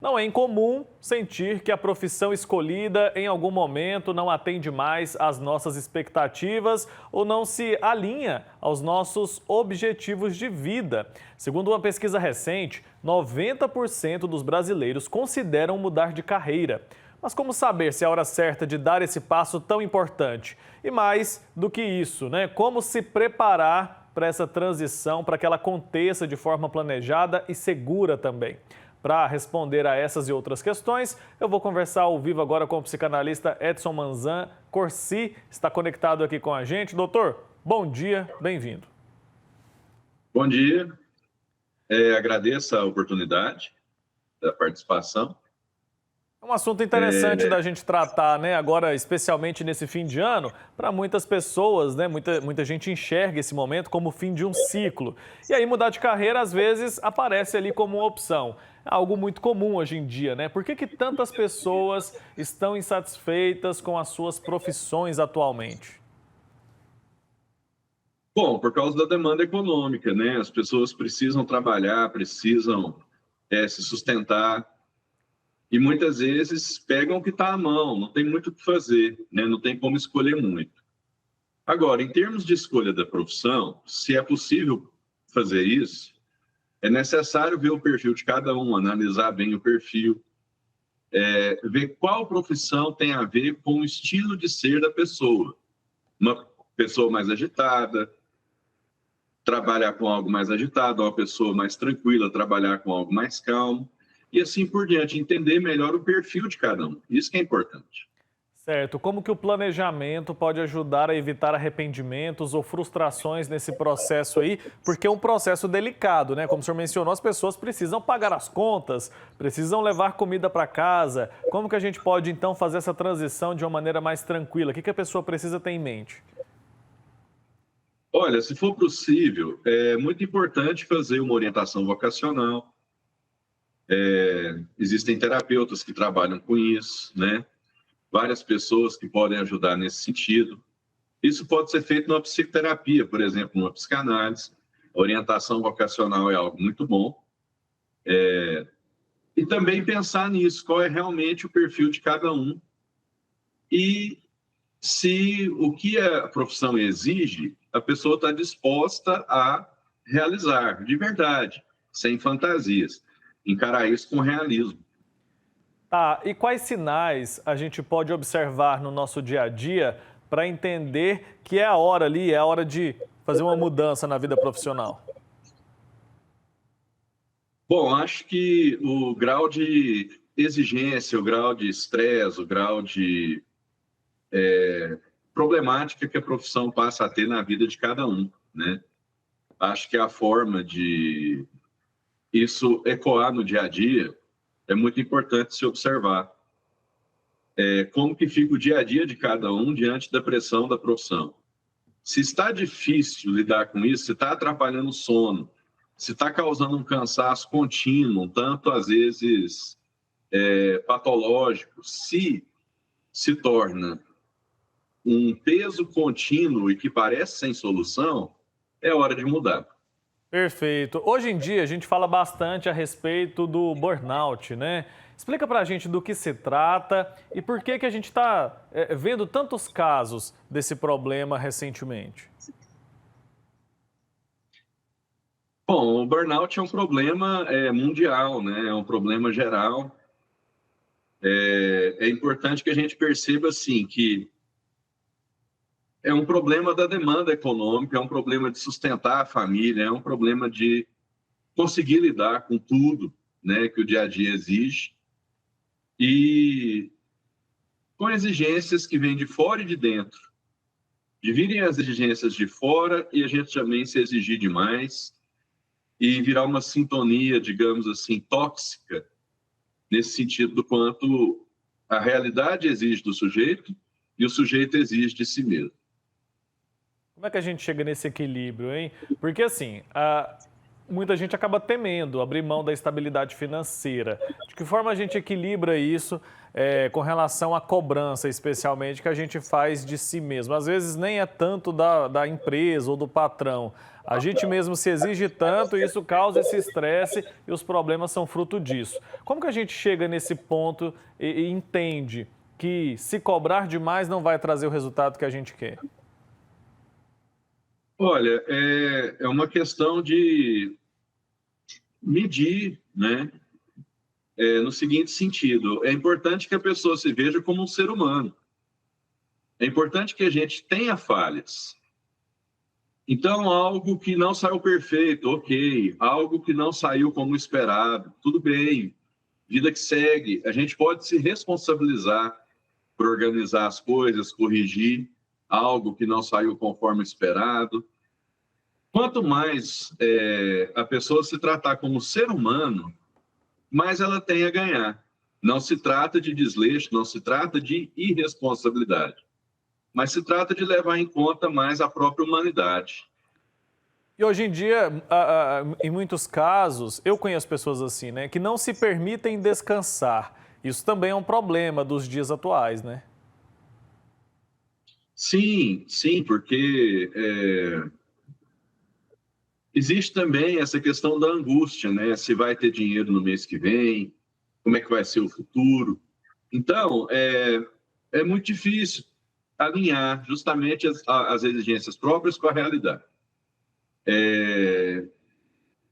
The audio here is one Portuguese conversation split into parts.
Não é incomum sentir que a profissão escolhida em algum momento não atende mais às nossas expectativas ou não se alinha aos nossos objetivos de vida. Segundo uma pesquisa recente, 90% dos brasileiros consideram mudar de carreira. Mas como saber se é a hora certa de dar esse passo tão importante? E mais do que isso, né? Como se preparar para essa transição, para que ela aconteça de forma planejada e segura também? Para responder a essas e outras questões, eu vou conversar ao vivo agora com o psicanalista Edson Manzan Corsi, está conectado aqui com a gente. Doutor, bom dia, bem-vindo. Bom dia, agradeço a oportunidade da participação. É um assunto interessante da gente tratar, né? Agora, especialmente nesse fim de ano, para muitas pessoas, né? Muita gente enxerga esse momento como o fim de um ciclo. E aí mudar de carreira, às vezes, aparece ali como uma opção. É algo muito comum hoje em dia, né? Por que tantas pessoas estão insatisfeitas com as suas profissões atualmente? Bom, por causa da demanda econômica, né? As pessoas precisam trabalhar, precisam se sustentar e muitas vezes pegam o que está à mão, não tem muito o que fazer, né? Não tem como escolher muito. Agora, em termos de escolha da profissão, se é possível fazer isso, é necessário ver o perfil de cada um, analisar bem o perfil, ver qual profissão tem a ver com o estilo de ser da pessoa. Uma pessoa mais agitada, trabalhar com algo mais agitado, uma pessoa mais tranquila, trabalhar com algo mais calmo, e assim por diante, entender melhor o perfil de cada um. Isso que é importante. Certo. Como que o planejamento pode ajudar a evitar arrependimentos ou frustrações nesse processo aí? Porque é um processo delicado, né? Como o senhor mencionou, as pessoas precisam pagar as contas, precisam levar comida para casa. Como que a gente pode, então, fazer essa transição de uma maneira mais tranquila? O que a pessoa precisa ter em mente? Olha, se for possível, é muito importante fazer uma orientação vocacional. Existem terapeutas que trabalham com isso, né? Várias pessoas que podem ajudar nesse sentido. Isso pode ser feito numa psicoterapia, por exemplo, numa psicanálise. A orientação vocacional é algo muito bom. E também pensar nisso, qual é realmente o perfil de cada um. E se o que a profissão exige, a pessoa está disposta a realizar, de verdade, sem fantasias. Encarar isso com realismo. Tá, e quais sinais a gente pode observar no nosso dia a dia para entender que é a hora ali, é a hora de fazer uma mudança na vida profissional? Bom, acho que o grau de exigência, o grau de estresse, o grau de problemática que a profissão passa a ter na vida de cada um, né? Acho que a forma de isso ecoar no dia a dia é muito importante se observar. Como que fica o dia a dia de cada um diante da pressão da profissão. Se está difícil lidar com isso, se está atrapalhando o sono, se está causando um cansaço contínuo, um tanto às vezes patológico, se torna um peso contínuo e que parece sem solução, é hora de mudar. Perfeito. Hoje em dia a gente fala bastante a respeito do burnout, né? Explica pra gente do que se trata e por que a gente está vendo tantos casos desse problema recentemente. Bom, o burnout é um problema mundial, né? É um problema geral. É importante que a gente perceba, assim, que é um problema da demanda econômica, é um problema de sustentar a família, é um problema de conseguir lidar com tudo, né, que o dia a dia exige e com exigências que vêm de fora e de dentro. Dividem as exigências de fora e a gente também se exigir demais e virar uma sintonia, digamos assim, tóxica, nesse sentido do quanto a realidade exige do sujeito e o sujeito exige de si mesmo. Como é que a gente chega nesse equilíbrio, hein? Porque assim, muita gente acaba temendo abrir mão da estabilidade financeira. De que forma a gente equilibra isso com relação à cobrança, especialmente, que a gente faz de si mesmo? Às vezes nem é tanto da empresa ou do patrão. A gente mesmo se exige tanto e isso causa esse estresse e os problemas são fruto disso. Como que a gente chega nesse ponto e entende que se cobrar demais não vai trazer o resultado que a gente quer? Olha, é uma questão de medir, né? No seguinte sentido, é importante que a pessoa se veja como um ser humano. É importante que a gente tenha falhas. Então, algo que não saiu perfeito, ok. Algo que não saiu como esperado, tudo bem. Vida que segue. A gente pode se responsabilizar por organizar as coisas, corrigir algo que não saiu conforme esperado. Quanto mais a pessoa se tratar como ser humano, mais ela tem a ganhar. Não se trata de desleixo, não se trata de irresponsabilidade, mas se trata de levar em conta mais a própria humanidade. E hoje em dia, em muitos casos, eu conheço pessoas assim, né, que não se permitem descansar. Isso também é um problema dos dias atuais, né? Sim, sim, porque existe também essa questão da angústia, né? Se vai ter dinheiro no mês que vem, como é que vai ser o futuro. Então, é muito difícil alinhar justamente as exigências próprias com a realidade.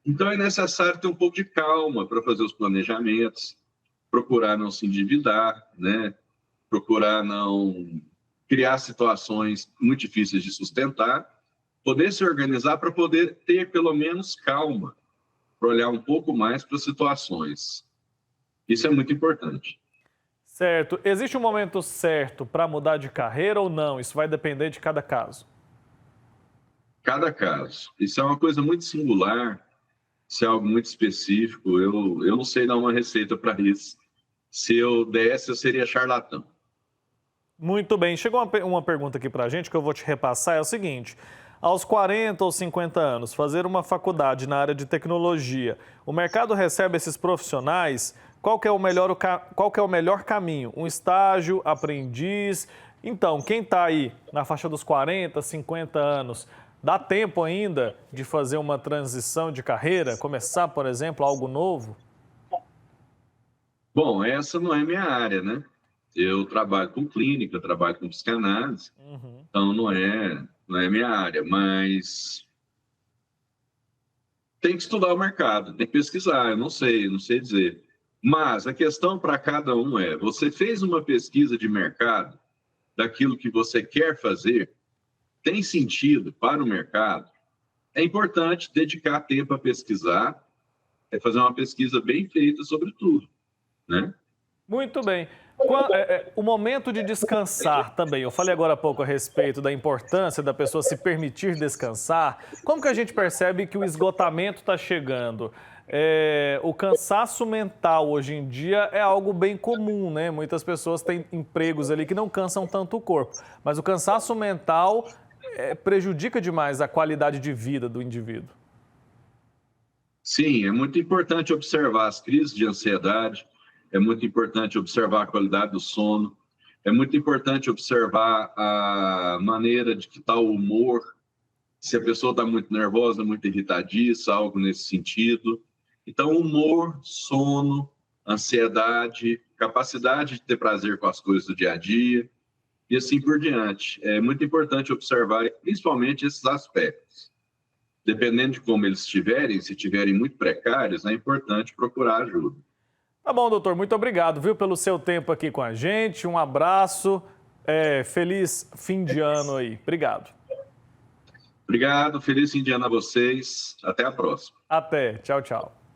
Então, é necessário ter um pouco de calma para fazer os planejamentos, procurar não se endividar, né? Procurar não criar situações muito difíceis de sustentar, poder se organizar para poder ter pelo menos calma, para olhar um pouco mais para as situações. Isso é muito importante. Certo. Existe um momento certo para mudar de carreira ou não? Isso vai depender de cada caso. Cada caso. Isso é uma coisa muito singular, isso é algo muito específico. Eu não sei dar uma receita para isso. Se eu desse, eu seria charlatão. Muito bem. Chegou uma pergunta aqui para a gente que eu vou te repassar. É o seguinte: aos 40 ou 50 anos, fazer uma faculdade na área de tecnologia, o mercado recebe esses profissionais? Qual que é o melhor caminho? Um estágio, aprendiz? Então, quem está aí na faixa dos 40, 50 anos, dá tempo ainda de fazer uma transição de carreira? Começar, por exemplo, algo novo? Bom, essa não é minha área, né? Eu trabalho com clínica, trabalho com psicanálise, então não é minha área, mas tem que estudar o mercado, tem que pesquisar, eu não sei dizer. Mas a questão para cada um é: você fez uma pesquisa de mercado daquilo que você quer fazer? Tem sentido para o mercado? É importante dedicar tempo a pesquisar, fazer uma pesquisa bem feita sobre tudo, né? Muito bem. O momento de descansar também. Eu falei agora há pouco a respeito da importância da pessoa se permitir descansar. Como que a gente percebe que o esgotamento está chegando? O cansaço mental hoje em dia é algo bem comum, né? Muitas pessoas têm empregos ali que não cansam tanto o corpo, mas o cansaço mental prejudica demais a qualidade de vida do indivíduo. Sim, é muito importante observar as crises de ansiedade, é muito importante observar a qualidade do sono, é muito importante observar a maneira de que está o humor, se a pessoa está muito nervosa, muito irritadiça, algo nesse sentido. Então, humor, sono, ansiedade, capacidade de ter prazer com as coisas do dia a dia e assim por diante. É muito importante observar principalmente esses aspectos. Dependendo de como eles estiverem, se estiverem muito precários, é importante procurar ajuda. Tá bom, doutor. Muito obrigado, viu, pelo seu tempo aqui com a gente. Um abraço. Feliz fim de ano aí. Obrigado. Obrigado, feliz fim de ano a vocês. Até a próxima. Até. Tchau, tchau.